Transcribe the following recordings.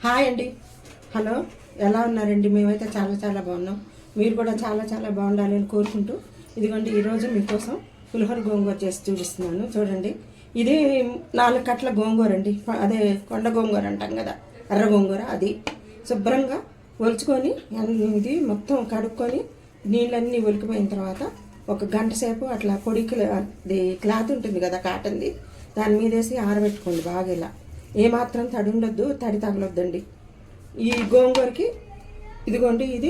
Hi అండి. Hello, ఎలా ఉన్నారండి? మేమైతే చాలా చాలా బాగున్నాం. మీరు కూడా చాలా చాలా బాగుండాలని కోరుకుంటూ ఇదిగోండి ఈరోజు మీకోసం పులిహోర గోంగూర చేసి చూపిస్తున్నాను. చూడండి, ఇది 4 కట్ల గోంగూర అండి. అదే కొండ గోంగూర అంటాం కదా, ఎర్ర గోంగూర. అది శుభ్రంగా ఒలుచుకొని ఇది మొత్తం కడుక్కొని నీళ్ళన్నీ ఒలికిపోయిన తర్వాత ఒక గంట సేపు అట్లా పొడి క్లాత్ ఉంటుంది కదా, కాటన్ది, దాని మీద వేసి ఆరబెట్టుకోండి బాగా. ఇలా ఏమాత్రం తడి ఉండొద్దు, తడి తగలొద్దండి. ఈ గోంగూరకి ఇదిగోండి ఇది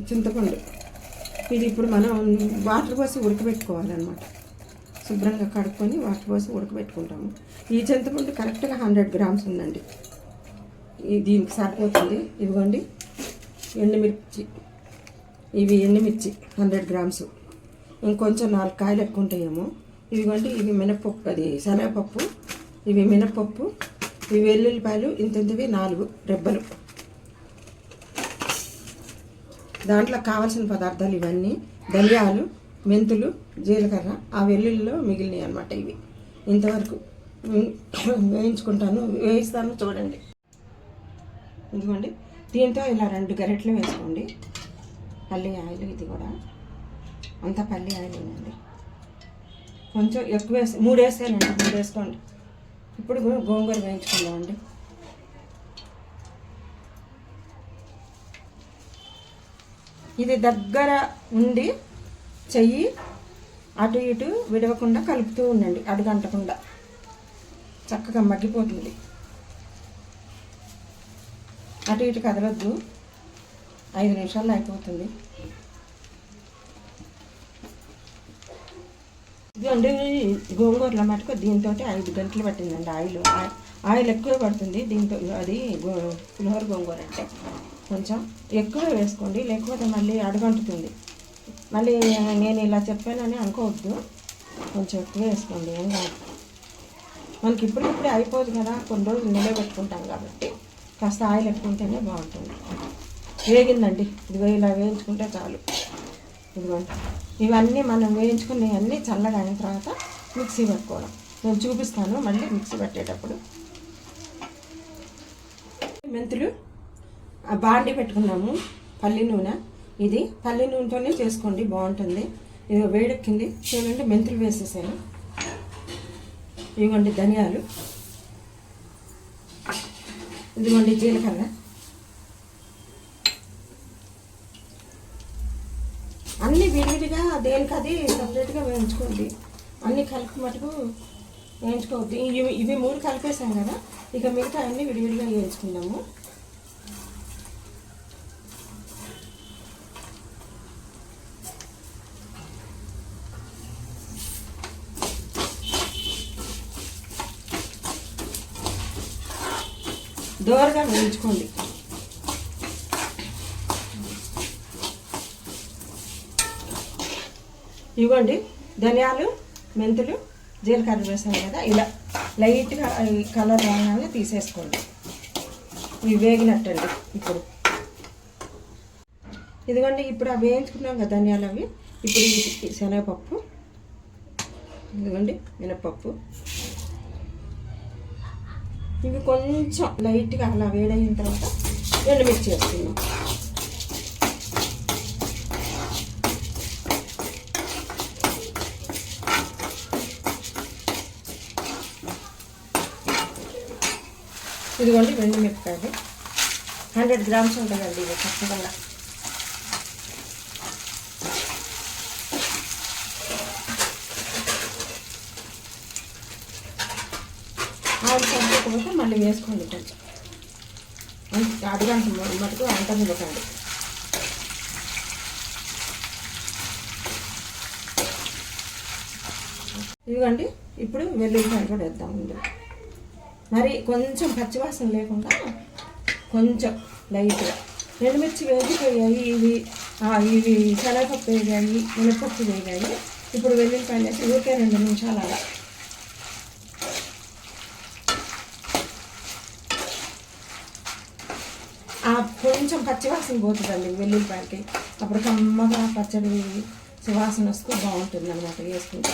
చింతపండు. ఇది ఇప్పుడు మనం వాటర్ పోసి ఉడకబెట్టుకోవాలన్నమాట. శుభ్రంగా కడుక్కొని వాటర్ పోసి ఉడకబెట్టుకుంటాము. ఈ చింతపండు కరెక్ట్గా 100 గ్రామ్స్ ఉందండి. దీనికి సరిపోతుంది. ఇదిగోండి ఎండుమిర్చి, ఇవి ఎండుమిర్చి 100 గ్రామ్స్. ఇంకొంచెం 4 కాయలు ఎక్కువ ఉంటాయేమో. ఇదిగోండి ఇవి మినపప్పు, అది శనగపప్పు, ఇవి మినపప్పు, ఇవి వెల్లుల్లిపాయలు ఇంతవి 4 రెబ్బలు. దాంట్లో కావాల్సిన పదార్థాలు ఇవన్నీ: ధనియాలు, మెంతులు, జీలకర్ర, ఆ వెల్లుల్లిలో మిగిలినవి అనమాట. ఇవి ఇంతవరకు వేయిస్తాను చూడండి. ఇదిగోండి, దీంతో ఇలా 2 గరిటెలు వేసుకోండి. పల్లి ఆయిల్, ఇది కూడా అంతా పల్లి ఆయిల్ అండి. కొంచెం ఎక్కువ 3 వేసానండి, 3 వేసుకోండి. ఇప్పుడు గోంగూర వేయించుకుందామండి. ఇది దగ్గర ఉండి చెయ్యి అటు ఇటు విడవకుండా కలుపుతూ ఉండండి, అడుగంటకుండా. చక్కగా మగ్గిపోతుంది. అటు ఇటు కదలొద్దు, 5 నిమిషాల్లో అయిపోతుంది. ఇదిగోండి గోంగూరలో మటుకు దీంతో 5 గంటలు పట్టిందండి. ఆయిల్ ఎక్కువ పడుతుంది దీంతో. అది పులిహోర గోంగూర అంటే కొంచెం ఎక్కువ వేసుకోండి, లేకపోతే మళ్ళీ అడుగంటుతుంది. మళ్ళీ నేను ఇలా చెప్పానని అనుకోవద్దు, కొంచెం ఎక్కువ వేసుకోండి. ఏం కాదు, మనకి ఇప్పుడిప్పుడే అయిపోదు కదా, కొన్ని రోజులు నిలబెట్టుకుంటాం కాబట్టి కాస్త ఆయిల్ ఎక్కువ ఉంటేనే బాగుంటుంది. వేగిందండి, ఇదిగో ఇలా వేయించుకుంటే చాలు. ఇదిగోండి ఇవన్నీ మనం వేయించుకుని అన్నీ చల్లగా అయిన తర్వాత మిక్సీ పట్టుకోవడం. నేను చూపిస్తాను మళ్ళీ మిక్సీ పట్టేటప్పుడు. మెంతులు బాండి పెట్టుకున్నాము, పల్లి నూనె. ఇది పల్లి నూనెతోనే చేసుకోండి, బాగుంటుంది. ఇది వేడెక్కింది చూడండి, మెంతులు వేసేసాను. ఇదిగోండి ధనియాలు, ఇదిగోండి జీలకర్ర, అన్నీ విడివిడిగా దేనికి అది సపరేట్గా వేయించుకోండి. అన్నీ కలిపి మటుకు వేయించుకోవద్దు. ఇవి 3 కలిపేసాం కదా, ఇక మిగతా అన్నీ విడివిడిగా వేయించుకుందాము. దోరగా వేయించుకోండి. ఇవ్వండి ధనియాలు, మెంతులు, జీలకర్ర వేసాం కదా, ఇలా లైట్గా కలర్ రాగానే తీసేసుకోండి. ఇవి వేగినట్టండి. ఇదిగోండి ఇప్పుడు అవి వేయించుకున్నాం కదా ధనియాలు, అవి ఇప్పుడు ఈ శనగపప్పు, ఇదిగోండి మినపప్పు, ఇవి కొంచెం లైట్గా అలా వేడైన తర్వాత ఎండుమిర్చి వేస్తున్నాం. ఇదిగోండి ఎండుమిరపకాయలు 100 గ్రామ్స్ ఉంటుందండి. ఇది ఖచ్చితంగా ఆయిల్ సరిపోకపోతే మళ్ళీ వేసుకోండి. కొంచెం అడుగంట మటుకు అంటనివ్వకండి. ఇదిగోండి ఇప్పుడు వెల్లుల్లిపాయలు కూడా వేద్దాం. మరి కొంచెం పచ్చివాసన లేకుండా కొంచెం లైట్గా. ఎండుమిర్చి వేగిపోయాయి, ఇవి శనగపప్పు వేగాయి, మినపప్పు వేగాయి. ఇప్పుడు వెల్లుల్లిపాయలు వేసి ఊరికే 2 నిమిషాలు అలా. కొంచెం పచ్చివాసన పోతుందండి వెల్లుల్లిపాయలకి, అప్పుడు కమ్మగా పచ్చడి సువాసన వస్తూ బాగుంటుంది అన్నమాట వేసుకుంటే.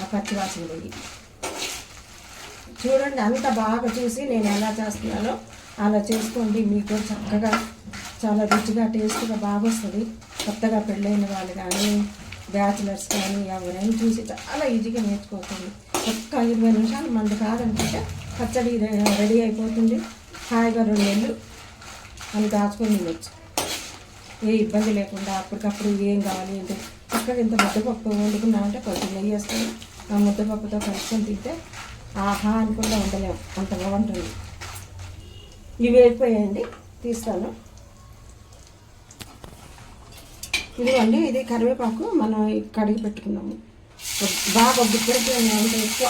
ఆ పచ్చివాసన పోయి చూడండి, అంత బాగా చూసి నేను ఎలా చేస్తున్నానో అలా చేసుకోండి. మీకు చక్కగా చాలా రుచిగా టేస్ట్గా బాగా వస్తుంది. కొత్తగా పెళ్ళైన వాళ్ళు కానీ బ్యాచిలర్స్ కానీ ఎవరైనా చూసి చాలా ఈజీగా నేర్చుకోవచ్చు. ఒక్క 20 నిమిషాలు మంది కాదనుకుంటే పచ్చడి రెడీ అయిపోతుంది. హాయిగా 2 నెలలు అని దాచుకొని తినవచ్చు. ఏ ఇబ్బంది లేకుండా అప్పటికప్పుడు ఏం కావాలి అంటే చక్కగా ఇంత ముద్దపప్పు వండుకున్నామంటే కొంచెం నెయ్యి వేసుకొని ఆ ముద్దపప్పుతో కలుసుకొని తింటే ఆహా అనుకుండా ఉండలేము, అంత బాగుంటుంది. ఇవి అయిపోయాయండి, తీస్తాను. ఇదిగోండి, ఇది కరివేపాకు మనం కడిగి పెట్టుకున్నాము. బాగా గుప్పడికి అంటే ఎక్కువ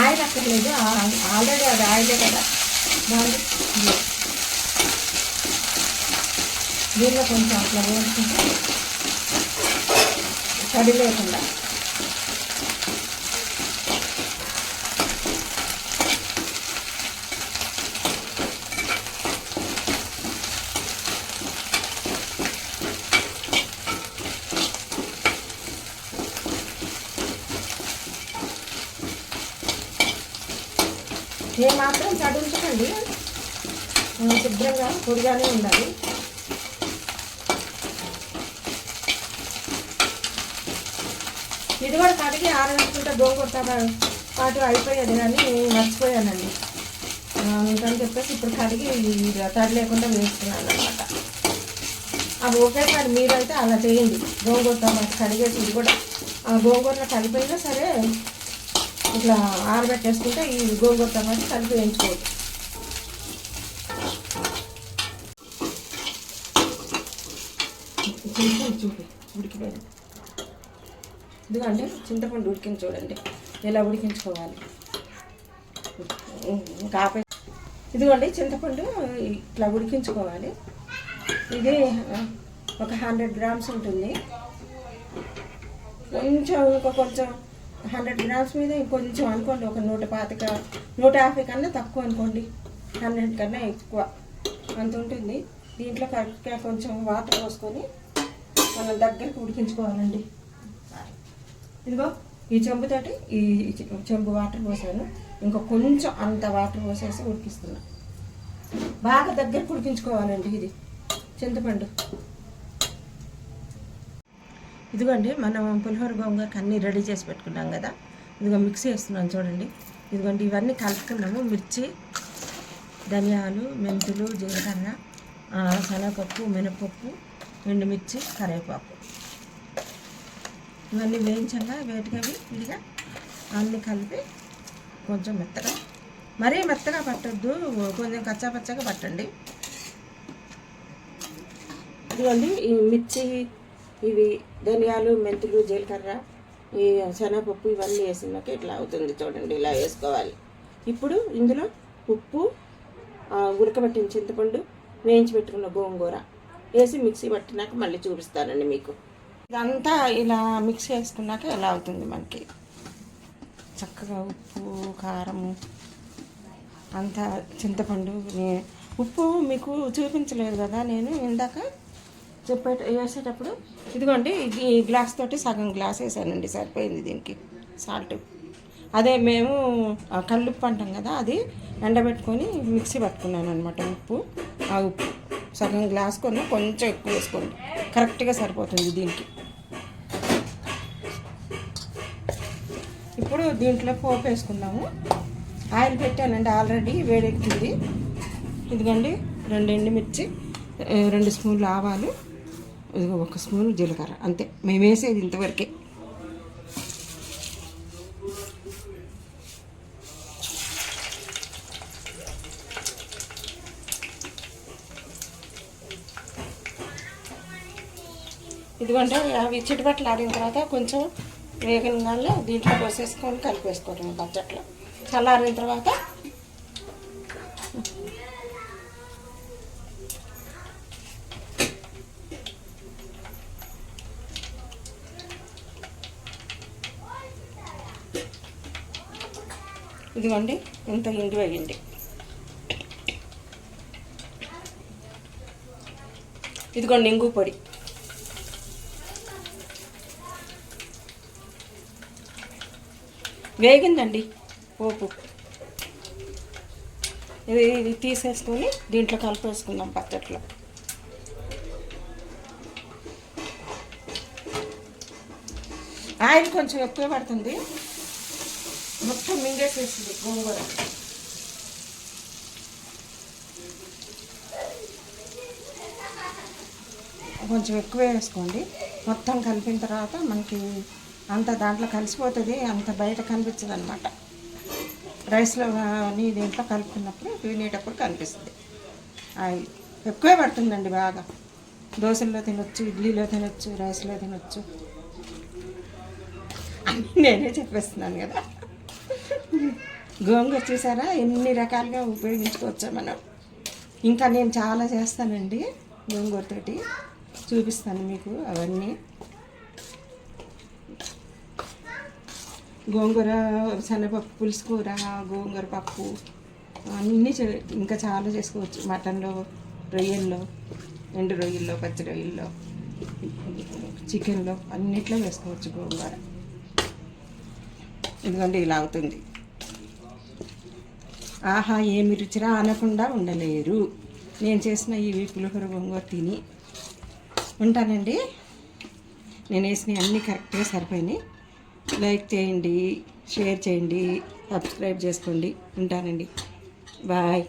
ఆయిల్ అక్కర్లేదు, ఆల్రెడీ అది ఆయిలే కదా. దాన్ని దీనిలో కొంచెం అట్లా వేసుకుంటే తడి లేకుండా. ఏమాత్రం తడి ఉంచకండి, శుభ్రంగా పొడిగానే ఉండాలి. ఇది కూడా కడిగి ఆరబెట్టుకుంటే గోంగూర పాటు అయిపోయేది కానీ మర్చిపోయానండి. అందుకని చెప్పేసి ఇప్పుడు కడిగి తడి లేకుండా వేసుకున్నాను అనమాట. అవి ఒకేసారి మీరైతే అలా చేయండి. గోంగూర టమాటా కడిగేసి ఇది కూడా గోంగూరలో కలిపోయినా సరే ఇట్లా ఆరబెట్టేసుకుంటే ఈ గోంగూర టమాటా కలిపి వేయించుకోవచ్చు. చూపి ఉడికిపోయింది. ఎందుకంటే చింతపండు ఉడికించి చూడండి ఎలా ఉడికించుకోవాలి. ఇంకా ఇదిగోండి చింతపండు ఇట్లా ఉడికించుకోవాలి. ఇది ఒక 100 గ్రామ్స్ ఉంటుంది. కొంచెం కొంచెం 100 గ్రామ్స్ మీద ఇంకొంచెం అనుకోండి, ఒక 125 150 కన్నా తక్కువ అనుకోండి, 100 కన్నా ఎక్కువ అంత ఉంటుంది. దీంట్లో కరెక్ట్గా కొంచెం వాటర్ పోసుకొని మనం దగ్గరికి ఉడికించుకోవాలండి. ఇదిగో ఈ చెంబుతోటి ఈ చెంబు వాటర్ పోసాను, ఇంకా కొంచెం అంత వాటర్ పోసేసి ఉడికిస్తున్నా. బాగా దగ్గరకు ఉడికించుకోవాలండి ఇది చింతపండు. ఇదిగోండి, మనం పులిహోర గోంగూరకి అన్నీ రెడీ చేసి పెట్టుకున్నాం కదా. ఇదిగో మిక్సీ వేస్తున్నాను చూడండి. ఇదిగోండి ఇవన్నీ కలుపుకున్నాము. మిర్చి, ధనియాలు, మెంతులు, జీలకర్ర, శనగపప్పు, మినపప్పు, ఎండుమిర్చి, కరివేపాకు ఇవన్నీ వేయించంగా వేటికవి విడిగా అన్నీ కలిపి కొంచెం మెత్తగా, మరీ మెత్తగా పట్టద్దు, కొంచెం కచ్చాపచ్చగా పట్టండి. ఇదిగోండి ఈ మిర్చి, ఇవి ధనియాలు, మెంతులు, జీలకర్ర, ఈ శనగపప్పు ఇవన్నీ వేసినాక ఇట్లా అవుతుంది చూడండి. ఇలా వేసుకోవాలి. ఇప్పుడు ఇందులో ఉప్పు, ఉడకబెట్టిన చింతపండు, వేయించి పెట్టుకున్న గోంగూర వేసి మిక్సీ పట్టినాక మళ్ళీ చూపిస్తానండి మీకు. ఇదంతా ఇలా మిక్స్ చేసుకున్నాక ఎలా అవుతుంది మనకి చక్కగా. ఉప్పు, కారము, అంతా చింతపండు. ఉప్పు మీకు చూపించలేదు కదా నేను ఇందాక వేసేటప్పుడు. ఇదిగోండి ఈ గ్లాస్ తోటి సగం గ్లాస్ వేసానండి, సరిపోయింది దీనికి సాల్ట్. అదే మేము కల్లుప్పు అంటాం కదా, అది ఎండబెట్టుకొని మిక్సీ పట్టుకున్నాను అనమాట. ఉప్పు, ఆ ఉప్పు సగం గ్లాస్ కొన్నా కొంచెం ఎక్కువ వేసుకోండి, కరెక్ట్గా సరిపోతుంది దీనికి. ఇప్పుడు దీంట్లో పోపు వేసుకున్నాము. ఆయిల్ పెట్టానండి ఆల్రెడీ, వేడెక్కింది. ఇదిగోండి 2 ఎండుమిర్చి, 2 స్పూన్లు ఆవాలు, ఇదిగో 1 స్పూన్ జీలకర్ర, అంతే మేము వేసేది ఇంతవరకే. ఇదిగోండి అవి చిట్టుబట్టలు ఆడిన తర్వాత కొంచెం వేగనగానే దీంట్లో పోసేసుకొని కలిపేసుకోవడం పచ్చట్లో. చల్లారిన తర్వాత ఇదిగోండి ఇంత ఇంగు వేయండి. ఇదిగోండి ఇంగు పొడి. వేగిందండి పోపు. ఇది తీసేసుకొని దీంట్లో కలిపేసుకుందాం పచ్చట్లో. ఆయిల్ కొంచెం ఎక్కువ పడుతుంది, మొత్తం మింగేసేస్తుంది గోంగూర. కొంచెం ఎక్కువ వేసుకోండి. మొత్తం కలిపిన తర్వాత మనకి అంత దాంట్లో కలిసిపోతుంది, అంత బయట కనిపించదు అనమాట. రైస్లో కానీ దీంట్లో కలుపుకున్నప్పుడు తినేటప్పుడు కనిపిస్తుంది. ఆయిల్ ఎక్కువే పడుతుందండి బాగా. దోశల్లో తినొచ్చు, ఇడ్లీలో తినొచ్చు, రైస్లో తినొచ్చు. నేనే చెప్పేస్తున్నాను కదా. గోంగూర చూసారా ఎన్ని రకాలుగా ఉపయోగించుకోవచ్చా మనం. ఇంకా నేను చాలా చేస్తానండి గోంగూరతోటి, చూపిస్తాను మీకు అవన్నీ. గోంగూర శనగపప్పు పులుసు కూర, గోంగూర పప్పు అన్నీ ఇంకా చాలా చేసుకోవచ్చు. మటన్లో, రొయ్యల్లో, ఎండు రొయ్యల్లో, పచ్చి రొయ్యల్లో, చికెన్లో అన్నిట్లో వేసుకోవచ్చు గోంగూర. ఎందుకంటే ఇలా అవుతుంది. ఆహా ఏమి రుచిరా అనకుండా ఉండలేరు నేను చేసిన ఈ పులిహోర గోంగూర తిని. ఉంటానండి. నేను వేసినవి అన్నీ కరెక్ట్గా సరిపోయినాయి. లైక్ చేయండి, షేర్ చేయండి, సబ్స్క్రైబ్ చేసుకోండి. ఉంటానండి. బాయ్.